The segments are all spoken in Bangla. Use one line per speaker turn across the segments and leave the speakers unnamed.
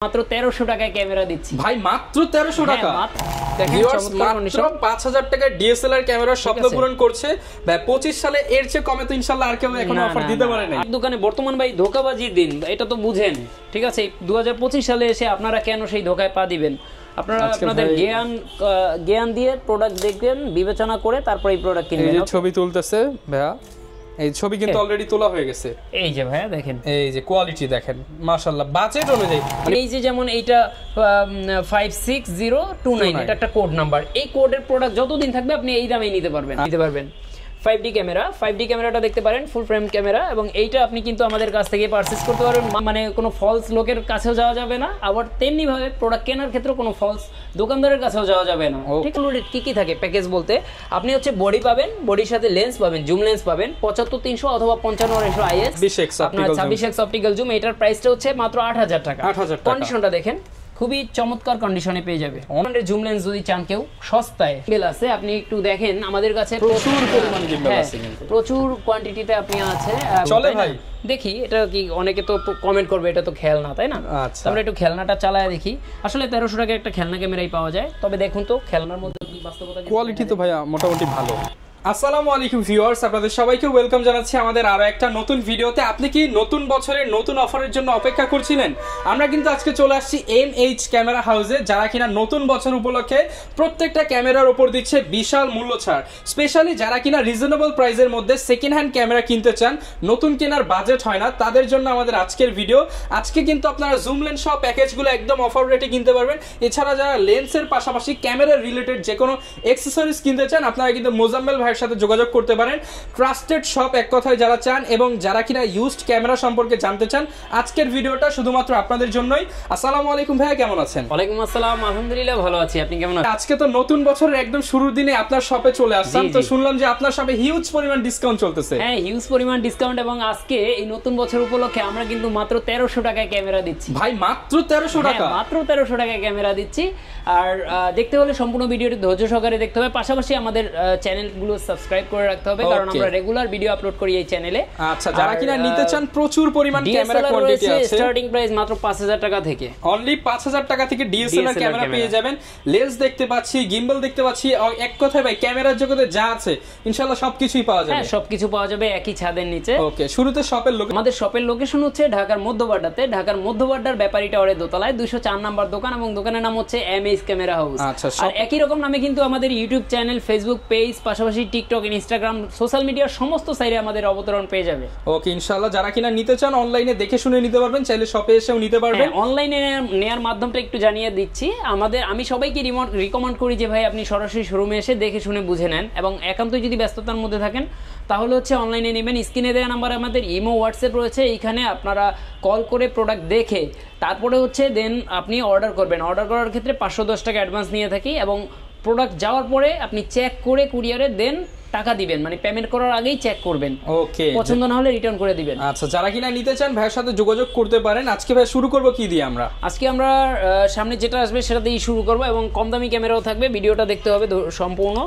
মাত্র 1300 টাকায় ক্যামেরা দিচ্ছি
ভাই, মাত্র 1300 টাকা।
দেখেন চমৎকার কন্ডিশন,
5000 টাকায় ডিএসএলআর ক্যামেরা স্বপ্ন পূরণ করছে ভাই। 25 সালে এর চেয়ে কমে তো ইনশাআল্লাহ আর কেউ এখন অফার দিতে পারে না।
দোকানে বর্তমান ভাই ধোঁকাবাজির দিন, এটা তো বুঝেন, ঠিক আছে? 2025 সালে এসে আপনারা কেন সেই ধোঁকায় পা দিবেন? আপনারা আপনাদের জ্ঞান দিয়ে প্রোডাক্ট দেখবেন, বিবেচনা করে তারপর এই প্রোডাক্ট কিনবেন।
এই যে ছবি তুলতেছে ভাইয়া, এই ছবি কিন্তু অলরেডি তোলা হয়ে গেছে।
এই যে ভাইয়া দেখেন,
এই যে কোয়ালিটি দেখেন, মাশাআল্লাহ বাজেট অনুযায়ী।
এই যে যেমন এইটা 56029, এটা একটা কোড নাম্বার। এই কোডের প্রোডাক্ট যতদিন থাকবে আপনি এই দামেই নিতে পারবেন। 5D ক্যামেরা, 5D ক্যামেরাটা দেখতে পারেন, ফুল ফ্রেম ক্যামেরা, এবং এইটা আপনি কিন্তু আমাদের কাছ থেকে পারচেজ করতে পারবেন। মানে কোনো ফলস লোকের কাছেও যাওয়া যাবে না, আবার তেমনি ভাবে প্রোডাক্ট কেনার ক্ষেত্রে কোনো ফলস দোকানদারের কাছেও যাওয়া যাবে না। ঠিক আছে, কি কি থাকে প্যাকেজ বলতে, আপনি হচ্ছে বডি পাবেন, বডির সাথে লেন্স পাবেন, জুম লেন্স পাবেন 75-300 অথবা 55-100 IS, আপনার 26x অপটিক্যাল জুম। এটার প্রাইসটা হচ্ছে মাত্র 8000 টাকা। কন্ডিশনটা দেখেন, খুবই চমৎকার কন্ডিশনে পেয়ে যাবে। অনলাইনে জুম লেন্স যদি চান কেউ সস্তায় গিম্বল আছে, আপনি একটু দেখেন আমাদের কাছে
প্রচুর পরিমাণে গিম্বল আছে, কিন্তু
প্রচুর কোয়ান্টিটিতে আপনি আছে।
চলে ভাই,
দেখি এটা কি, অনেকে তো কমেন্ট করবে এটা তো খেলনা, তাই না? আমরা একটু খেলনাটা চালায় দেখি। আসলে 1300 টাকা একটা খেলনা ক্যামেরাই পাওয়া যায়, তবে দেখুন তো খেলনার মধ্যে বাস্তবতা
কোয়ালিটি তো ভাইয়া মোটামুটি ভালো। আসসালামু আলাইকুম ভিউয়ার্স, আপনাদের সবাইকে ওয়েলকাম জানাচ্ছি আমাদের আরো একটা নতুন ভিডিওতে। আপনি কি নতুন বছরের নতুন অফারের জন্য অপেক্ষা করছিলেন? আমরা কিন্তু আজকে চলে আসছি MH ক্যামেরা হাউসে, যারা কিনা নতুন বছর উপলক্ষে প্রত্যেকটা ক্যামেরার উপর দিচ্ছে বিশাল মূল্য ছাড়। স্পেশালি যারা কিনা রিজনেবল প্রাইসের মধ্যে সেকেন্ড হ্যান্ড ক্যামেরা কিনতে চান, নতুন কেনার বাজেট হয় না, তাদের জন্য আমাদের আজকের ভিডিও। আজকে কিন্তু আপনারা জুম লেন্স সহ প্যাকেজগুলো একদম অফার রেটে কিনতে পারবেন। এছাড়া যারা লেন্সের পাশাপাশি ক্যামেরা রিলেটেড যে কোনো অ্যাক্সেসরিজ কিনতে চান, আপনারা কিন্তু মোজাম্মেল ভাইয়ের সাথে যোগাযোগ করতে পারেন। ট্রাস্টেড শপ এক কথায় যারা চান এবং যারা কিনা ইউজড ক্যামেরা সম্পর্কে জানতে চান, আজকের ভিডিওটা শুধুমাত্র আপনাদের জন্যই। আসসালামু আলাইকুম ভাইয়া, কেমন আছেন?
ওয়ালাইকুম আসসালাম, আলহামদুলিল্লাহ ভালো আছি, আপনি কেমন আছেন?
আজকে তো নতুন বছরের একদম শুরুর দিনে আপনার শপে চলে আসলাম, তো শুনলাম যে আপনার শপে হিউজ পরিমাণ ডিসকাউন্ট চলতেছে।
হ্যাঁ, হিউজ পরিমাণ ডিসকাউন্ট, এবং আজকে এই নতুন বছর উপলক্ষে আমরা কিন্তু মাত্র 1300 টাকায় ক্যামেরা দিচ্ছি।
ভাই, মাত্র 1300 টাকা?
মাত্র 1300 টাকায় ক্যামেরা দিচ্ছি। আর দেখতে হলে সম্পূর্ণ ভিডিওটি ধৈর্য সহকারে দেখতে হবে, পাশাপাশি আমাদের চ্যানেলগুলো সাবস্ক্রাইব করে রাখতে হবে, কারণ আমরা রেগুলার ভিডিও আপলোড করি এই চ্যানেলে।
আচ্ছা, যারা কিনা নিতে চান প্রচুর পরিমাণ ক্যামেরা কোয়ান্টিটি আছে,
স্টার্টিং প্রাইস মাত্র 5000 টাকা থেকে,
অনলি 5000 টাকা থেকে ডিএসএলআর ক্যামেরা পেয়ে যাবেন। লেন্স দেখতে পাচ্ছি, গিম্বল দেখতে পাচ্ছি, এক কথায় ভাই ক্যামেরার জগতে যা আছে ইনশাআল্লাহ সবকিছুই পাওয়া যাবে।
হ্যাঁ, সবকিছু পাওয়া যাবে একই ছাদের নিচে।
ওকে, শুরুতে শপের
আমাদের শপের লোকেশন হচ্ছে ঢাকার মধ্যবাড্ডাতে, ঢাকার মধ্যবাড্ডার ব্যাপারী টাওয়ারের দোতলায় 204 নাম্বার দোকান, এবং দোকানের নাম হচ্ছে MH ক্যামেরা হাউস। আর একই রকম নামে কিন্তু আমাদের ইউটিউব চ্যানেল, ফেসবুক পেজ, পাশাপাশি টিকটক, ইনস্টাগ্রাম, সোশ্যাল মিডিয়ার সমস্ত সাইটে আমাদের অবতরণ পেয়ে যাবে।
ওকে, ইনশাআল্লাহ যারা কিনা নিতে চান অনলাইনে দেখে শুনে নিতে পারবেন, চাইলে শপে এসেও নিতে পারবেন।
অনলাইনে নেয়ার মাধ্যমটা একটু জানিয়ে দিচ্ছি। আমি সবাইকে রিকমেন্ড করি যে ভাই আপনি সরাসরি শোরুমে এসে দেখে শুনে বুঝে নেন, এবং একান্তই যদি ব্যস্ততার মধ্যে থাকেন তাহলে হচ্ছে অনলাইনে নেবেন। স্ক্রিনে দেওয়া নাম্বার আমাদের ইমো, হোয়াটসঅ্যাপ রয়েছে, এইখানে আপনারা কল করে প্রোডাক্ট দেখে তারপরে হচ্ছে দেন আপনি অর্ডার করবেন। অর্ডার করার ক্ষেত্রে 510 টাকা অ্যাডভান্স নিয়ে থাকি, এবং প্রোডাক্ট যাওয়ার পরে আপনি চেক করে কুরিয়ারে দেন টাকা দিবেন, মানে পেমেন্ট করার আগেই চেক করবেন।
ওকে,
পছন্দ না হলে রিটার্ন করে দিবেন।
আচ্ছা, যারা কিনা নিতে চান ভাইয়ের সাথে যোগাযোগ করতে পারেন। আজকে ভাই শুরু করব কি দিয়ে?
আজকে আমরা সামনে যেটা আসবে সেটা দিয়েই শুরু করব, এবং কম দামি ক্যামেরাও থাকবে, ভিডিওটা দেখতে হবে সম্পূর্ণ।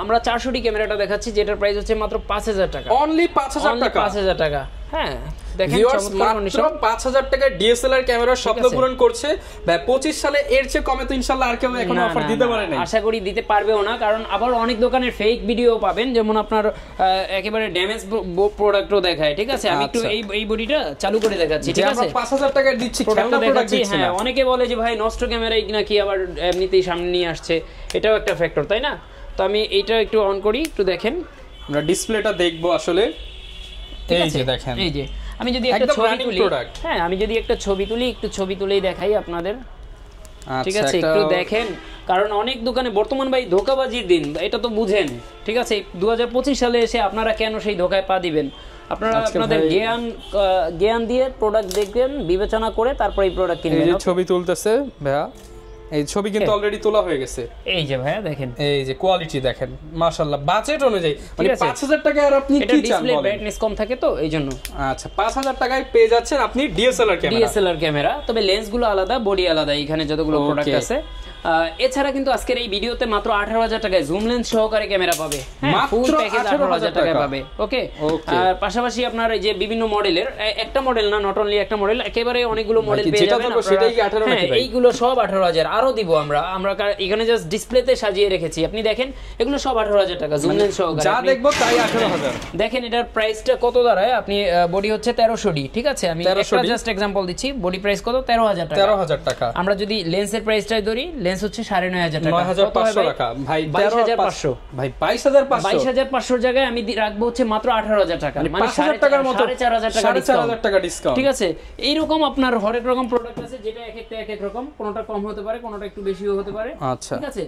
আমরা 400 ক্যামেরাটা দেখাচ্ছি, যেটার প্রাইস হচ্ছে মাত্র 5000 টাকা।
অনলি 5000 টাকা?
5000 টাকা। হ্যাঁ, দেখেন
মাত্র 5000 টাকা ডিএসএলআর ক্যামেরা স্বপ্ন পূরণ করছে ভাই। 25 সালে এর চেয়ে কমে তো ইনশাআল্লাহ আর কেউ এখন অফার দিতে পারে না,
আশা করি দিতে পারবেও না, কারণ আবার অনেক দোকানের ফেক ভিডিও পাবেন, যেমন আপনার একেবারে ড্যামেজ প্রোডাক্টও দেখায়। ঠিক আছে, আমি একটু এই বডিটা চালু করে দেখাচ্ছি। ঠিক আছে,
5000 টাকা দিচ্ছি, খেলনা প্রোডাক্ট দিচ্ছি।
হ্যাঁ, অনেকে বলে যে ভাই নষ্ট ক্যামেরাই নাকি আবার এমনিতেই সামনে নিয়ে আসছে, এটাও একটা ফ্যাক্টর, তাই না? তো আমি এইটা একটু অন করি, একটু দেখেন,
আমরা ডিসপ্লেটা দেখবো আসলে। এই যে দেখেন,
এই যে আমি যদি একটা ছবি তুলি, হ্যাঁ আমি যদি একটা ছবি তুলি, একটু ছবি তুলেই দেখাই আপনাদের। ঠিক আছে, একটু দেখেন, কারণ অনেক দোকানে বর্তমান ভাই ধোঁকাবাজির দিন, এটা তো বুঝেন। ঠিক আছে, 2025 সালে এসে আপনারা কেন সেই ধোঁকায় পা দিবেন? আপনারা আপনাদের জ্ঞান দিয়ে প্রোডাক্ট দেখবেন, বিবেচনা করে তারপর এই প্রোডাক্ট কিনবেন।
এই যে ছবি তুলতেছে ভাইয়া, এই ছবি কিন্তু অলরেডি তোলা হয়ে গেছে।
এই যে ভাইয়া দেখেন,
এই যে কোয়ালিটি দেখেন, মাশাআল্লাহ বাজেট অনুযায়ী। মানে 5000 টাকা আর আপনি কি চান?
ডিসপ্লে ব্রাইটনেস কম থাকে তো এইজন্য।
আচ্ছা, 5000 টাকায় পেয়ে যাচ্ছেন আপনি ডিএসএলআর ক্যামেরা।
ডিএসএলআর ক্যামেরা, তবে লেন্সগুলো আলাদা, বডি আলাদা, এখানে যতগুলো প্রোডাক্ট আছে। এছাড়া কিন্তু আজকের এই ভিডিওতে মাত্র 18,000 টাকায় জুম লেন্স সহকারে ক্যামেরা পাবে, হ্যাঁ ফুল প্যাকেজ 18,000 টাকায় পাবে। ওকে, আর পাশাপাশি আপনার এই যে বিভিন্ন মডেলের, একটা মডেল না, নট অনলি একটা মডেল, একেবারে অনেকগুলো মডেল পেয়ে যাবেন আপনারা। হ্যাঁ, এইগুলো সব 18,000। আরো দিব আমরা এখানে জাস্ট ডিসপ্লেতে সাজিয়ে রেখেছি, আপনি দেখেন এগুলো সব 18,000 টাকা জুম লেন্স সহকারে, যা দেখবো তাই 18,000। দেখেন এটার প্রাইসটা কত দাঁড়ায়, আপনি বডি হচ্ছে 1300D, ঠিক আছে, আমি একটা জাস্ট एग्जांपल দিচ্ছি, বডি প্রাইস কত 13,000 টাকা। 13,000 টাকা। আমরা যদি লেন্সের প্রাইসটাই ধরি, লেন্স হচ্ছে 9,500 টাকা, 9,500 টাকা ভাই, 22,500 ভাই, 22,500 জায়গায় আমি রাখবো হচ্ছে মাত্র 18,000 টাকা, মানে 5,000 টাকার মতো, 4,500 টাকা ডিসকাউন্ট, ঠিক আছে। এইরকম আপনার হরেক রকম প্রোডাক্ট আছে, যেটা এক এক রকম, কোনটা কম হতে পারে, কোনটা একটু বেশিও হতে পারে, আচ্ছা ঠিক আছে।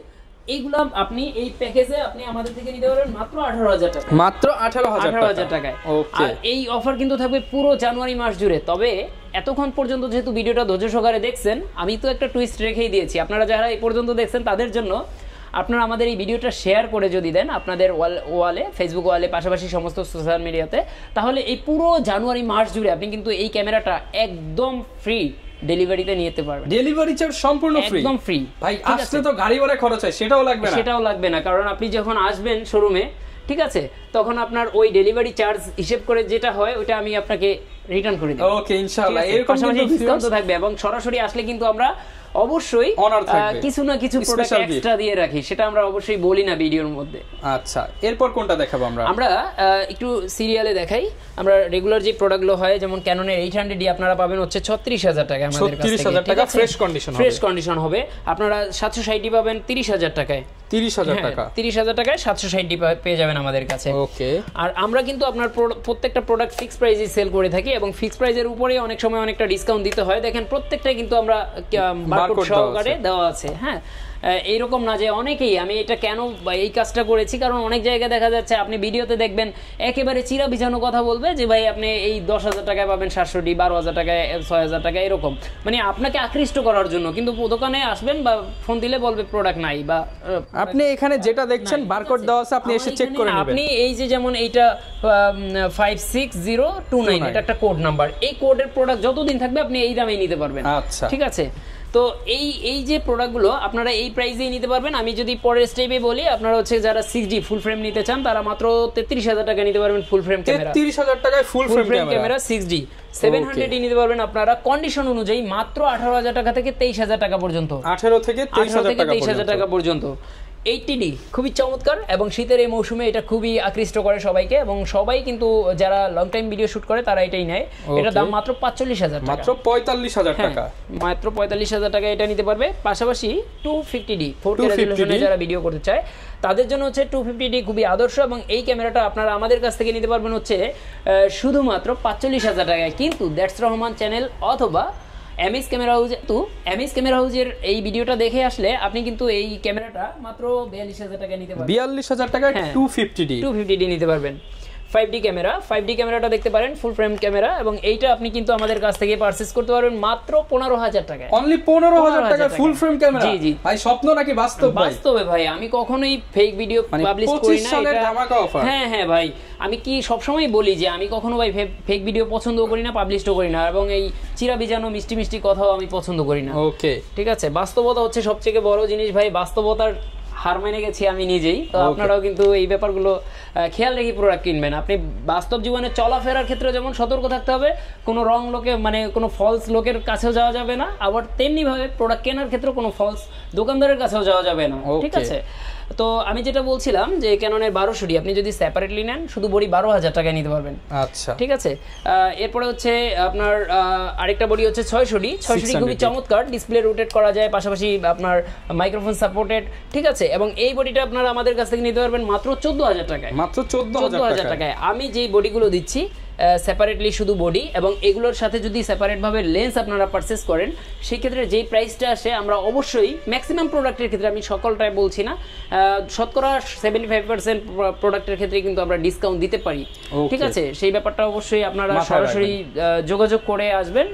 এইগুলো আপনি এই প্যাকেজে আপনি আমাদের থেকে নিতে পারবেন মাত্র 18,000 টাকা, মাত্র 18,000 টাকায়। আর এই অফার কিন্তু থাকবে পুরো জানুয়ারি মাস জুড়ে। তবে এতক্ষণ পর্যন্ত যেহেতু ভিডিওটা ধৈর্য সহকারে দেখছেন, আমি তো একটা টুইস্ট রেখেই দিয়েছি, আপনারা যারা এই পর্যন্ত দেখছেন তাদের জন্য। আপনারা আমাদের এই ভিডিওটা শেয়ার করে যদি দেন আপনাদের ওয়ালে, ফেসবুক ওয়ালে, পাশাপাশি সমস্ত সোশ্যাল মিডিয়াতে, তাহলে এই পুরো জানুয়ারি মাস জুড়ে আপনি কিন্তু এই ক্যামেরাটা একদম ফ্রি ডেলিভারিতে নিতে পারবেন। ডেলিভারি চার্জ সম্পূর্ণ ফ্রি, একদম ফ্রি ভাই। আসলে তো গাড়ি ভাড়া খরচ হয়, সেটাও লাগবে না, কারণ আপনি যখন আসবেন শোরুমে, ঠিক আছে, তখন আপনার ওই ডেলিভারি চার্জ হিসেব করে যেটা হয় ওটা আমি আপনাকে রিটার্ন করে দেব। ওকে, ইনশাআল্লাহ এরকম ডিসকাউন্ট থাকবে, এবং সরাসরি আসলে কিন্তু আমরা অবশ্যই কিছু না কিছু প্রোডাক্ট এক্সট্রা দিয়ে রাখি, সেটা আমরা অবশ্যই বলি না ভিডিওর মধ্যে। আচ্ছা, এরপর কোনটা দেখাবো আমরা একটু সিরিয়ালে দেখাই। আমরা রেগুলার যে প্রোডাক্টগুলো হয়, যেমন ক্যাননের 800D আপনারা পাবেন হচ্ছে 36,000 টাকা আমাদের কাছে, 36,000 টাকা ফ্রেশ কন্ডিশন হবে। আপনারা 760D পাবেন 30,000 টাকায়, 30,000 টাকা, 30,000 টাকায় 760D পেয়ে যাবেন আমাদের কাছে। ওকে, আর আমরা কিন্তু আপনার প্রত্যেকটা প্রোডাক্ট ফিক্সড প্রাইসে সেল করে থাকি, এবং ফিক্সড প্রাইসের উপরে অনেক সময় অনেকটা ডিসকাউন্ট দিতে হয়। দেখেন প্রত্যেকটাই কিন্তু আমরা বারকোড সহকারে দেওয়া আছে। হ্যাঁ, এইরকম না যে অনেকেই, আমি এটা কেন এই কাজটা করেছি, কারণ অনেক জায়গায় দেখা যাচ্ছে আপনি ভিডিওতে দেখবেন একেবারে চিরা বিছানো কথা বলবে যে ভাই আপনি এই 10,000 টাকায় পাবেন 700D, 12,000 টাকায়, 6,000 টাকা, এরকম, মানে আপনাকে আকৃষ্ট করার জন্য। কিন্তু দোকানে আসবেন বা ফোন দিলে বলবে প্রোডাক্ট নাই, বা আপনি এখানে যেটা দেখছেন বারকোড দেওয়া আছে, আপনি এসে চেক করে নেবেন। আপনি এই যে যেমন এইটা 56029, এটা একটা কোড নাম্বার, এই কোডের প্রোডাক্ট যতদিন থাকবে আপনি এই দামেই নিতে পারবেন। আচ্ছা, ঠিক আছে। তো এই যে প্রোডাক্টগুলো আপনারা এই প্রাইসেই নিতে পারবেন। আমি যদি পরের স্টেপে বলি, আপনারা হচ্ছে যারা 6D ফুল ফ্রেম নিতে চান তারা মাত্র 33,000 টাকা নিতে পারবেন ফুল ফ্রেম ক্যামেরা, 33,000 টাকায় ফুল ফ্রেম ক্যামেরা 6D। 700D নিতে পারবেন আপনারা কন্ডিশন অনুযায়ী মাত্র 18,000 টাকা থেকে 23,000 টাকা পর্যন্ত, 18 থেকে 23,000 টাকা পর্যন্ত। 80D খুবই চমৎকার, এবং শীতের এই মৌসুমে এটা খুবই আকৃষ্ট করে সবাইকে, এবং সবাই কিন্তু যারা লং টাইম ভিডিও শুট করে তারা এটাই নেয়। এটা দাম মাত্র 45,000 টাকা, মাত্র 45,000 টাকা, মাত্র 45,000 টাকা এটা নিতে পারবে। পাশাপাশি 250D 4K রেজোলিউশনে যারা ভিডিও করতে চায় তাদের জন্য হচ্ছে 250D খুবই আদর্শ, এবং এই ক্যামেরাটা আপনারা আমাদের কাছ থেকে নিতে পারবেন হচ্ছে শুধুমাত্র 45,000 টাকায়। কিন্তু দ্যাটস রহমান চ্যানেল অথবা এমএস ক্যামেরা হাউস, তো এমএস ক্যামেরা হাউসের এই ভিডিওটা দেখে আসলে আপনি কিন্তু এই ক্যামেরাটা মাত্র 42,000 টাকা নিতে পারবেন, 42,000 টাকায় 250D নিতে পারবেন। 5D ক্যামেরা, 5D ক্যামেরাটা দেখতে পারেন, ফুল ফ্রেম ক্যামেরা, এবং এইটা আপনি কিন্তু আমাদের কাছ থেকে পারচেজ করতে পারবেন মাত্র 15,000 টাকায়, অনলি 15,000 টাকা ফুল ফ্রেম ক্যামেরা। জি জি ভাই, স্বপ্ন নাকি বাস্তব? বাস্তবে ভাই, আমি কখনোই ফেক ভিডিও পাবলিশ করি না, এটা ধামাকা অফার। হ্যাঁ হ্যাঁ ভাই, আমি কি সবসময় বলি যে আমি কখনো ভাই ফেক ভিডিও পছন্দ করি না, পাবলিশও করি না, এবং এই চিরা বিজানো মিষ্টি মিষ্টি কথাও আমি পছন্দ করি না। ওকে, ঠিক আছে। বাস্তবতা হচ্ছে সবথেকে বড় জিনিস ভাই, বাস্তবতার হার মেনে গেছি আমি নিজেই। তো আপনারাও কিন্তু এই ব্যাপারগুলো খেয়াল রেখে প্রোডাক্ট কিনবেন। আপনি বাস্তব জীবনে চলাফেরার ক্ষেত্রে যেমন সতর্ক থাকতে হবে, কোনো রং লোকে, মানে কোনো ফলস লোকের কাছেও যাওয়া যাবে না, আবার তেমনি ভাবে প্রোডাক্ট কেনার ক্ষেত্রে কোনো ফলস দোকানদারের কাছেও যাওয়া যাবে না, ঠিক আছে। তো আমি যেটা বলছিলাম যে ক্যাননের 1200D আপনি যদি সেপারেটলি নেন শুধু বডি 12,000 টাকায় নিতে পারবেন। আচ্ছা, ঠিক আছে। এরপরে হচ্ছে আপনার আরেকটা বডি হচ্ছে 600D খুবই চমৎকার, ডিসপ্লে রোটেট করা যায়, পাশাপাশি আপনার মাইক্রোফোন সাপোর্টেড, ঠিক আছে। এবং এই বডিটা আপনারা আমাদের কাছ থেকে নিতে পারবেন মাত্র 14,000 টাকায়, মাত্র 14,000 টাকায়। আমি যেই বডিগুলো দিচ্ছি সেপারেটলি শুধু বডি, এবং এগুলোর সাথে যদি সেপারেট ভাবে লেন্স আপনারা পারচেজ করেন সেই ক্ষেত্রে যেই প্রাইসটা আসে, আমরা অবশ্যই ম্যাক্সিমাম প্রোডাক্টের ক্ষেত্রে, আমি সকলটাই বলছি না, শতকরা 75% প্রোডাক্টের ক্ষেত্রে কিন্তু আমরা ডিসকাউন্ট দিতে পারি, ঠিক আছে। সেই ব্যাপারটা অবশ্যই আপনারা সরাসরি যোগাযোগ করে আসবেন,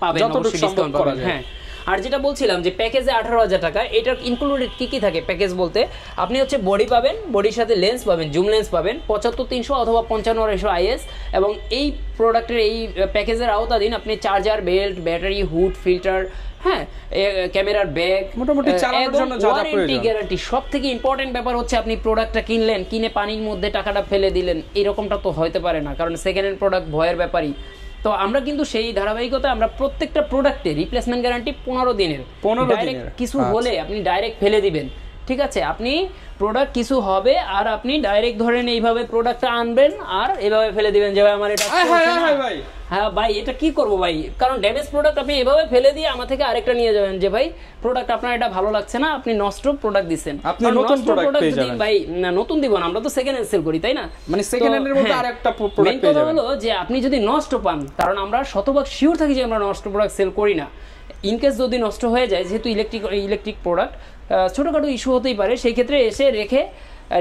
পাবেন অবশ্যই ডিসকাউন্ট পাবেন। হ্যাঁ, আর যেটা বলছিলাম যে প্যাকেজে 18,000 টাকা, এটার ইনক্লুডেড কি কি থাকে প্যাকেজ বলতে, আপনি হচ্ছে বডি পাবেন, বডির সাথে লেন্স পাবেন, জুম লেন্স পাবেন 75-300 অথবা 55-200 IS, এবং এই প্রোডাক্টের এই প্যাকেজের আওতাধীন আপনি charger, belt, battery, hood, filter, হ্যাঁ, ক্যামেরার ব্যাগ,
মোটামুটি চালানোর জন্য যা যা
ওয়ারেন্টি গ্যারান্টি। সব থেকে ইম্পর্টেন্ট ব্যাপার হচ্ছে আপনি প্রোডাক্টটা কিনলেন, কিনে পানির মধ্যে টাকাটা ফেলে দিলেন, এরকমটা তো হতে পারে না, কারণ সেকেন্ড হ্যান্ড প্রোডাক্ট ভয়ের ব্যাপারই। তো আমরা কিন্তু সেই ধারাবাহিকতা আমরা প্রত্যেকটা প্রোডাক্টে রিপ্লেসমেন্ট গ্যারান্টি 15 দিনের।
15
দিনের কিছু
আচ্ছা।
হলে আপনি ডাইরেক্ট ফেলে দিবেন, ঠিক আছে? আপনি প্রোডাক্ট কিছু হবে আর আপনি ডাইরেক্ট ধরেন এইভাবে প্রোডাক্টটা আনবেন আর এইভাবে ফেলে দিবেন যে ভাই আমার এটা
ভাই,
হ্যাঁ ভাই এটা কি করবো ভাই, কারণ ড্যামেজ প্রোডাক্ট আপনি এভাবে ফেলে দিয়ে আমার থেকে আরেকটা নিয়ে যাবেন যে ভাই প্রোডাক্ট আপনার এটা ভালো লাগছে না, আপনি নষ্ট প্রোডাক্ট দিচ্ছেন,
আপনি নতুন প্রোডাক্ট পেয়ে যাবেন।
ভাই না নতুন দিব না, আমরা তো সেকেন্ড হ্যান্ড সেল করি, তাই না?
মানে সেকেন্ড হ্যান্ডের মধ্যে আরেকটা প্রোডাক্ট পেয়ে যাবেন।
হলো যে আপনি যদি নষ্ট পান, কারণ আমরা শতভাগ শিওর থাকি যে আমরা নষ্ট প্রোডাক্ট সেল করি না, ইনকেস যদি নষ্ট হয়ে যায়, যেহেতু ইলেকট্রিক প্রোডাক্ট ছোটখাটো ইস্যু হতেই পারে, সেই ক্ষেত্রে এসে রেখে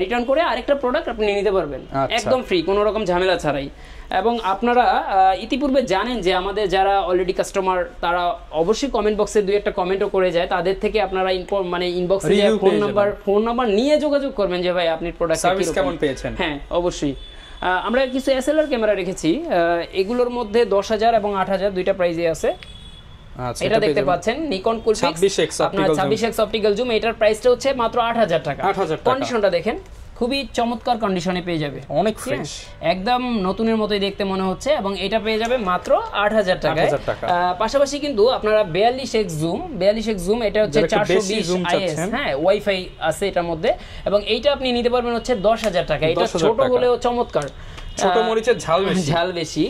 রিটার্ন করে আরেকটা প্রোডাক্ট আপনি নিতে পারবেন একদম ফ্রি, কোনো রকম ঝামেলা ছাড়াই। এবং আপনারা ইতিপূর্বে জানেন যে আমাদের যারা অলরেডি কাস্টমার তারা অবশ্যই কমেন্ট বক্সে দুই একটা কমেন্টও করে যায়, তাদের থেকে আপনারা মানে ইনবক্সে ফোন নাম্বার নিয়ে যোগাযোগ করবেন যে ভাই আপনি প্রোডাক্ট
সার্ভিস কেমন পেয়েছেন।
হ্যাঁ অবশ্যই। আমরা কিছু SLR ক্যামেরা রেখেছি, এগুলোর মধ্যে 10,000 এবং 8,000 দুইটা প্রাইজে আছে। এটা দেখতে পাচ্ছেন নিকন কুলপিক্স
26x
আপনার 26x অপটিক্যাল জুম, এটার প্রাইসটা হচ্ছে মাত্র 8,000 টাকা। কন্ডিশনটা দেখেন, খুবই চমৎকার কন্ডিশনে পেয়ে যাবে,
অনেক ফ্রেশ,
একদম নতুনের মতোই দেখতে মনে হচ্ছে, এবং এটা পেয়ে যাবে মাত্র 8,000 টাকায়। পাশাপাশি কিন্তু আপনারা 42x জুম, এটা হচ্ছে 420 IS, হ্যাঁ ওয়াইফাই আছে এটার মধ্যে, এবং এইটা আপনি নিতে পারবেন হচ্ছে 10,000 টাকা। এটা ছোট হলেও চমৎকার,
ছোট মরিচের ঝাল বেশি।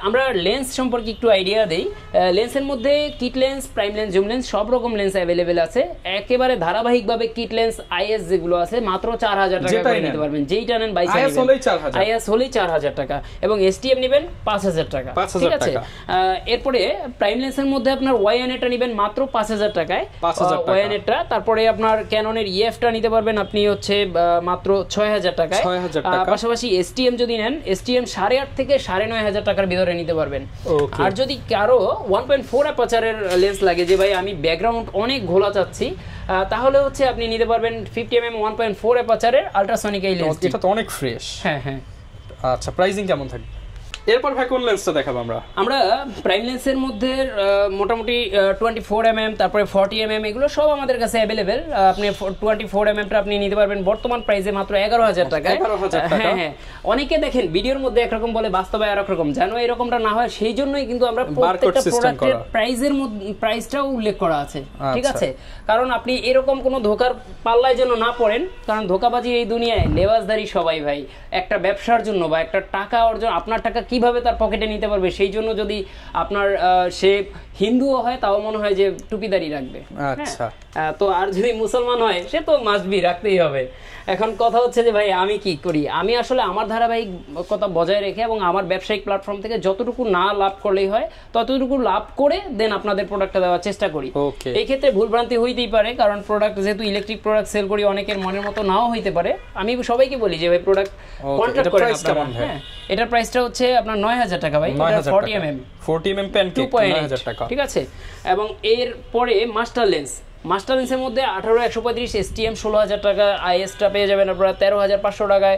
আমরা লেন্স সম্পর্কে একটু আইডিয়া দেই। লেন্সের মধ্যে kit lens, prime lens, zoom lens সব রকম লেন্স অ্যাভেলেবেল আছে। একেবারে ধারাবাহিকভাবে কিট লেন্স IS যেগুলো আছে মাত্র 4,000 টাকা করে নিতে পারবেন, যেইটা নেন বাইসা নেবেন, IS হলেই 4,000 টাকা, এবং STM নেবেন 5,000 টাকা, ঠিক আছে? এরপরে প্রাইম লেন্সের মধ্যে আপনার ওয়াইএনএটা নেবেন মাত্র 5,000 টাকায়, ওয়াইএনএটা। তারপরে আপনার ক্যাননের EF-টা নিতে পারবেন আপনি হচ্ছে মাত্র 6,000 টাকায়। পাশাপাশি STM যদি নেন, STM 8,500 থেকে 9,500 টাকার ভিতরে নিতে পারবেন। আর যদি কারো 1.4 অ্যাপারচারের লেন্স লাগে যে ভাই আমি ব্যাকগ্রাউন্ড অনেক ঘোলা চাচ্ছি, তাহলে হচ্ছে আপনি নিতে পারবেন 50mm 1.4 অ্যাপারচারের আল্ট্রাসনিক এই লেন্স।
এটা তো অনেক ফ্রেশ।
হ্যাঁ হ্যাঁ।
আচ্ছা, প্রাইসিং কেমন থাকবে? এরপর ভাই কোন লেন্সটা দেখাবো আমরা
প্রাইম লেন্সের মধ্যে মোটামুটি 24mm, তারপরে 40mm এগুলো সব আমাদের কাছে অ্যাভেলেবেল। আপনি 24mm-টা আপনি নিতে পারবেন বর্তমান প্রাইসে মাত্র 11,000 টাকায়। হ্যাঁ হ্যাঁ, অনেকে দেখেন ভিডিওর মধ্যে একরকম বলে, বাস্তবে আরেক রকম, যেন এরকমটা না হয় সেই জন্যই কিন্তু আমরা প্রত্যেকটা প্রোডাক্টের প্রাইসের মধ্যে প্রাইসটাও উল্লেখ করা আছে, ঠিক আছে? কারণ আপনি এরকম কোনো ধোকার পাল্লায় যেন না পড়েন, কারণ ধোকাবাজি এই দুনিয়ায় লেবাসদারি সবাই ভাই, একটা ব্যবসার জন্য বা একটা টাকা অর্জন, আপনার টাকা কিভাবে তার পকেটে নিতে পারবে সেই জন্য যদি আপনার সে হিন্দুও হয় তাও মনে হয় যে টুপিদারি রাখবে,
আচ্ছা,
তো আর যদি মুসলমান হয় সে তো মাস্ট বি রাখতেই হবে। এখন কথা হচ্ছে যে ভাই আমি কি করি, আমি আসলে আমার ধারাবাহিকতা বজায় রেখে এবং আমার ব্যবসায়িক প্ল্যাটফর্ম থেকে যতটুকু না লাভ করলেই হয় ততটুকু লাভ করে দেন আপনাদের প্রোডাক্টটা দেওয়ার চেষ্টা করি। এই ক্ষেত্রে ভুলভ্রান্তি হইতেই পারে, কারণ প্রোডাক্ট যেহেতু ইলেকট্রিক প্রোডাক্ট সেল করি, অনেকের মনের মতো নাও হইতে পারে। আমি সবাইকে বলি যে ভাই প্রোডাক্ট কন্ট্যাক্ট করেন আপনারা। হ্যাঁ, এটার প্রাইসটা হচ্ছে আপনার 9,000 টাকা ভাই, এটা 40mm
পেন 2.8
টাকা, ঠিক আছে? এবং এর পরে মাস্টার লেন্সের মধ্যে 18-135 STM 16,000 টাকা, IS-টা পেয়ে যাবেন আপনারা 13,500 টাকায়।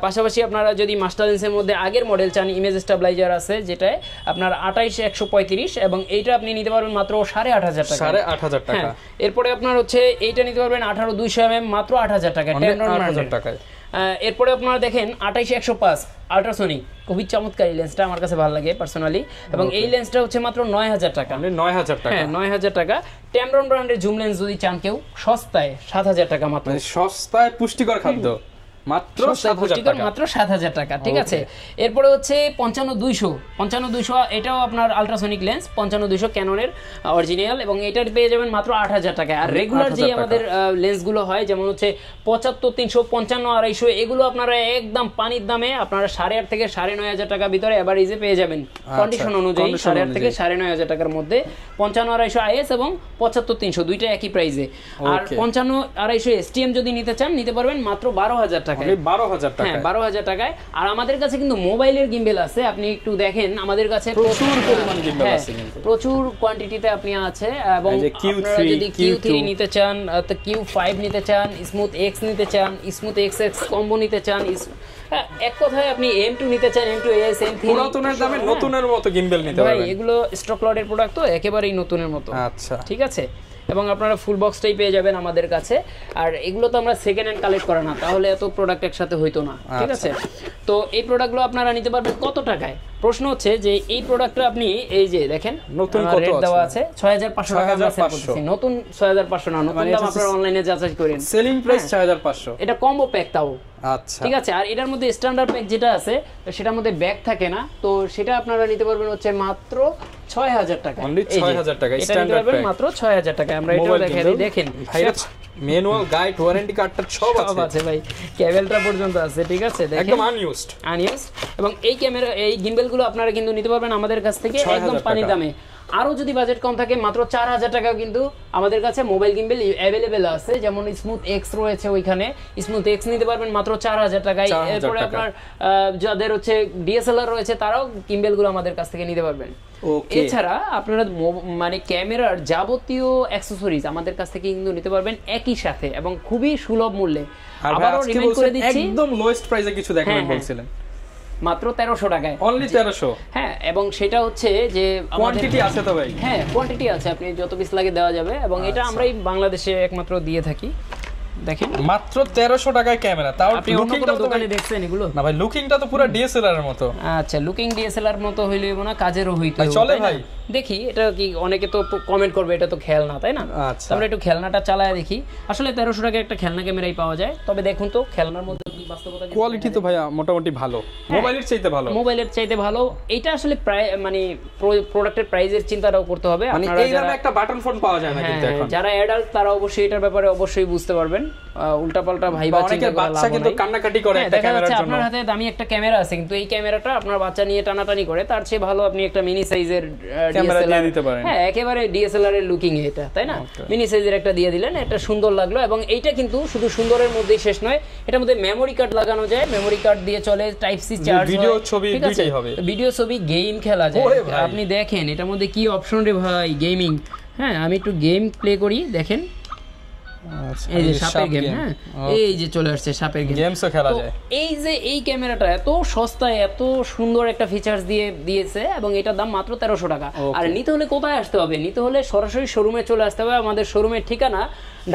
পাশাপাশি আপনারা যদি মাস্টার লেন্সের মধ্যে আগের মডেল চান, ইমেজ স্টেবিলাইজার আছে যেটায় আপনার 28-135, এবং এইটা আপনি নিতে পারবেন মাত্র 8,500 টাকা।
8,500 টাকা।
এরপরে আপনার হচ্ছে এইটা নিতে পারবেন 18-200mm মাত্র 8,000 টাকা, 10,000 টাকায়। এরপরে আপনারা দেখেন 28-105 আল্ট্রাসনিক, খুবই চমৎকার এই লেন্সটা, আমার কাছে ভালো লাগে পার্সোনালি, এবং এই লেন্সটা হচ্ছে মাত্র 9,000 টাকা।
9,000 টাকা? হ্যাঁ,
9,000 টাকা। ট্যামরন ব্র্যান্ডের জুম লেন্স যদি চান কেউ সস্তায় 7,000 টাকা মাত্র,
সস্তায় পুষ্টিকর খাদ্য মাত্র
7,000 টাকা, ঠিক আছে? এরপরে হচ্ছে 55-200 এটাও আপনার আল্ট্রাসনিক লেন্স, 55-200 ক্যাননের অরিজিনাল, এবং এটার পেয়ে যাবেন মাত্র 8,000 টাকা। আর রেগুলার যে আমাদের লেন্সগুলো হয় যেমন হচ্ছে 75-300, 55-250, এগুলো আপনারা একদম পানির দামে আপনারা 8,500 থেকে 9,500 টাকা ভিতরে এভারেজে পেয়ে যাবেন, কন্ডিশন অনুযায়ী 8,500 থেকে 9,500 টাকার মধ্যে। 55-250 IS এবং 75-300 দুইটা একই প্রাইসে। আর 55-250 STM যদি নিতে চান নিতে পারবেন মাত্র 12,000 টাকা। টাকায়।
12,000 টাকা?
হ্যাঁ 12,000 টাকায়। আর আমাদের কাছে কিন্তু মোবাইলের গিম্বেল আছে, আপনি একটু দেখেন আমাদের কাছে
প্রচুর পরিমাণ গিম্বেল আছে কিন্তু,
প্রচুর কোয়ান্টিটিতে আপনি আছে। এবং আপনারা যদি Q3 নিতে চান, তো Q5 নিতে চান, স্মুথ X নিতে চান, স্মুথ XX কম্বো নিতে চান, এক কথায় আপনি M2 নিতে চান, M2 AS M3,
পুরাতনের দামে নতুনের মতো গিম্বেল নিতে পারবেন
ভাই। এগুলো স্টক লটের প্রোডাক্ট, তো একেবারেই নতুনের মতো।
আচ্ছা,
ঠিক আছে। এবং আপনারা ফুল বক্সটাই পেয়ে যাবেন আমাদের কাছে। আর এগুলো তো আমরা সেকেন্ড হ্যান্ড কালেক্ট করা না, তাহলে এত প্রোডাক্ট একসাথে হইতো না। ঠিক আছে। তো এই প্রোডাক্টগুলো আপনারা নিতে পারবেন কত টাকায়? প্রশ্ন হচ্ছে যে এই প্রোডাক্টটা আপনি এই যে দেখেন
নতুন কত
রেট দেওয়া আছে 6,500 টাকা আমরা সেল করতেছি। নতুন 6,500 না, নতুন দাম আপনারা অনলাইনে যাচাই করেন।
Selling price 6,500।
এটা কম্বো প্যাক তাও।
আচ্ছা,
ঠিক আছে। আর এটার মধ্যে স্ট্যান্ডার্ড প্যাক যেটা আছে সেটার মধ্যে ব্যাগ থাকে না, তো সেটা আপনারা নিতে পারবেন হচ্ছে মাত্র 6,000 টাকা।
অনলি 6,000 টাকা
স্ট্যান্ডার্ড প্যাক, মাত্র 6,000 টাকা। আমরা এটাও দেখাই দিই, দেখেন
ভাইরা ম্যানুয়াল গাইড ওয়ারেন্টি কার্ডটা সব আছে
ভাই, কেবলটা পর্যন্ত আছে। ঠিক আছে, দেখেন
একদম আনইউজড।
এবং এই ক্যামেরা, এই গিম্বেলগুলো আপনারা কিন্তু নিতে পারবেন আমাদের কাছ থেকে একদম পানির দামে। আরো যদি বাজেট কম থাকে মাত্র 4,000 টাকাও কিন্তু আমাদের কাছে মোবাইল গিম্বেল অ্যাভেলেবেল আছে। যেমন স্মুথ এক্স রয়েছে, ওইখানে স্মুথ এক্স নিতে পারবেন মাত্র 4,000 টাকায়। এরপরে আপনার যাদের হচ্ছে ডিএসএলআর রয়েছে তারাও গিম্বেলগুলো আমাদের কাছ থেকে নিতে পারবেন। এছাড়া আপনারা মানে ক্যামেরার যাবতীয় অ্যাকসেসরিজ আমাদের কাছ থেকে কিন্তু নিতে পারবেন একই সাথে এবং খুবই সুলভ মূল্যে। আবারও রিমাইন্ড করে দিচ্ছি,
একদম লোয়েস্ট প্রাইসে কিছু দেখাবেন বলছিলেন,
মাত্র 1300 টাকায়,
অনলি 1300।
হ্যাঁ, এবং সেটা হচ্ছে যে
কোয়ান্টিটি আছে তো ভাই?
হ্যাঁ, কোয়ান্টিটি আছে, আপনি যত পিস লাগে দেওয়া যাবে। এবং এটা আমরাই বাংলাদেশে একমাত্র দিয়ে থাকি। দেখেন মাত্র
1300 টাকায় ক্যামেরা, তাও
আপনি অন্য কোনো দোকানে দেখছেন এগুলো?
না ভাই, লুকিংটা তো পুরো ডিএসএলআর এর মতো।
আচ্ছা, লুকিং ডিএসএলআর মতো হইলেও না, কাজেরও হইতো।
চলে ভাই,
দেখি এটা কি, অনেকে তো কমেন্ট করবে এটা তো খেলনা, তাই না?
আচ্ছা,
আমরা একটু খেলনাটা চালায় দেখি। আসলে 1300 টাকা একটা খেলনা ক্যামেরাই পাওয়া যায়। তবে দেখুন তো খেলনার মধ্যে বাস্তবতা,
কোয়ালিটি তো ভাই মোটামুটি ভালো, মোবাইলের চাইতে ভালো,
মোবাইলের চাইতে ভালো। এটা আসলে প্রায় মানে প্রোডাক্টের প্রাইসের চিন্তাটাও করতে হবে।
আপনারা এই দামে একটা বাটন ফোন পাওয়া যায় না কিন্তু এখন।
যারা অ্যাডাল্ট তারা অবশ্যই এটার ব্যাপারে অবশ্যই বুঝতে পারবেন। উল্টাপাল্টা ভাইবা চিন্তা করে লাভ নেই।
কিন্তু কান্নাকাটি করে একটা ক্যামেরার জন্য।
আপনার হাতে দামি একটা ক্যামেরা আছে, কিন্তু এই ক্যামেরাটা আপনার বাচ্চা নিয়ে টানাটানি করে, তার চেয়ে ভালো আপনি একটা মিনি সাইজের
ক্যামেরা দিয়ে দিতে পারেন।
হ্যাঁ, একেবারে ডিএসএলআর এর লুকিং এটা, তাই না? মিনি সাইজের একটা দিয়ে দিলেন, এটা সুন্দর লাগলো। এবং এইটা কিন্তু শুধু সুন্দরের মধ্যেই শেষ নয়, এটার মধ্যে মেমোরি কার্ড লাগানো যায়, মেমোরি কার্ড দিয়ে চলে, টাইপ সি চার্জ,
ভিডিও ছবি দুটোই হবে,
ভিডিও ছবি গেম খেলা যায়। আপনি দেখেন এটার মধ্যে কি অপশন রে ভাই, গেমিং। হ্যাঁ, আমি একটু গেম প্লে করি, দেখেন এই যে সাপের গেম। হ্যাঁ, এই যে চলে আসছে সাপের গেম,
গেমসও খেলা যায়।
এই যে এই ক্যামেরাটা এত সস্তায় এত সুন্দর একটা ফিচার্স দিয়েছে, এবং এটার দাম মাত্র 1300 টাকা। আর নিতে হলে কোথায় আসতে হবে? নিতে হলে সরাসরি শোরুমে চলে আসতে হবে। আমাদের শোরুমের ঠিকানা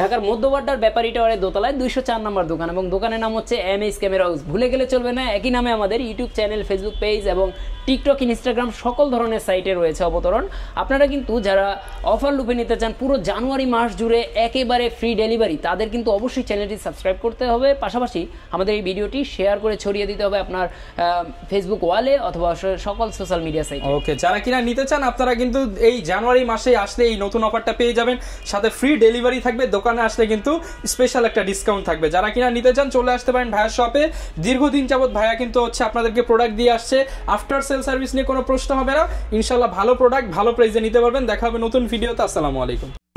ঢাকার মধ্যবাড্ডার ব্যাপারী টাওয়ারের দোতলায় 204 নম্বর দোকান, এবং দোকানের নাম হচ্ছে MH ক্যামেরা হাউস। ভুলে গেলে চলবে না, একই নামে আমাদের ইউটিউব চ্যানেল, ফেসবুক পেজ এবং টিকটক, ইনস্টাগ্রাম সকল ধরনের সাইটে রয়েছে অবতরণ। আপনারা কিন্তু যারা অফার লুপে নিতে চান পুরো জানুয়ারি মাস জুড়ে একেবারে ফ্রি ডেলিভারি, তাদের কিন্তু অবশ্যই চ্যানেলটি সাবস্ক্রাইব করতে হবে। পাশাপাশি আমাদের এই ভিডিওটি শেয়ার করে ছড়িয়ে দিতে হবে আপনার ফেসবুক ওয়ালে অথবা সকল সোশ্যাল মিডিয়া সাইটে।
ওকে, যারা কিনা নিতে চান আপনারা কিন্তু এই জানুয়ারি মাসে আসলে এই নতুন অফারটা পেয়ে যাবেন, সাথে ফ্রি ডেলিভারি থাকবে। দোকানে আসলে কিন্তু স্পেশাল একটা ডিসকাউন্ট থাকবে। যারা কিনা নিতে চান চলে আসতে পারেন ভাইয়ার শপে। দীর্ঘদিন যাবত ভাইয়া কিন্তু হচ্ছে আপনাদেরকে প্রোডাক্ট দিয়ে আসছে। আফটার সেল সার্ভিস নিয়ে কোনো প্রশ্ন হবে না, ইনশাল্লাহ ভালো প্রোডাক্ট ভালো প্রাইসে নিতে পারবেন। দেখা হবে নতুন ভিডিওতে। আসসালামু আলাইকুম।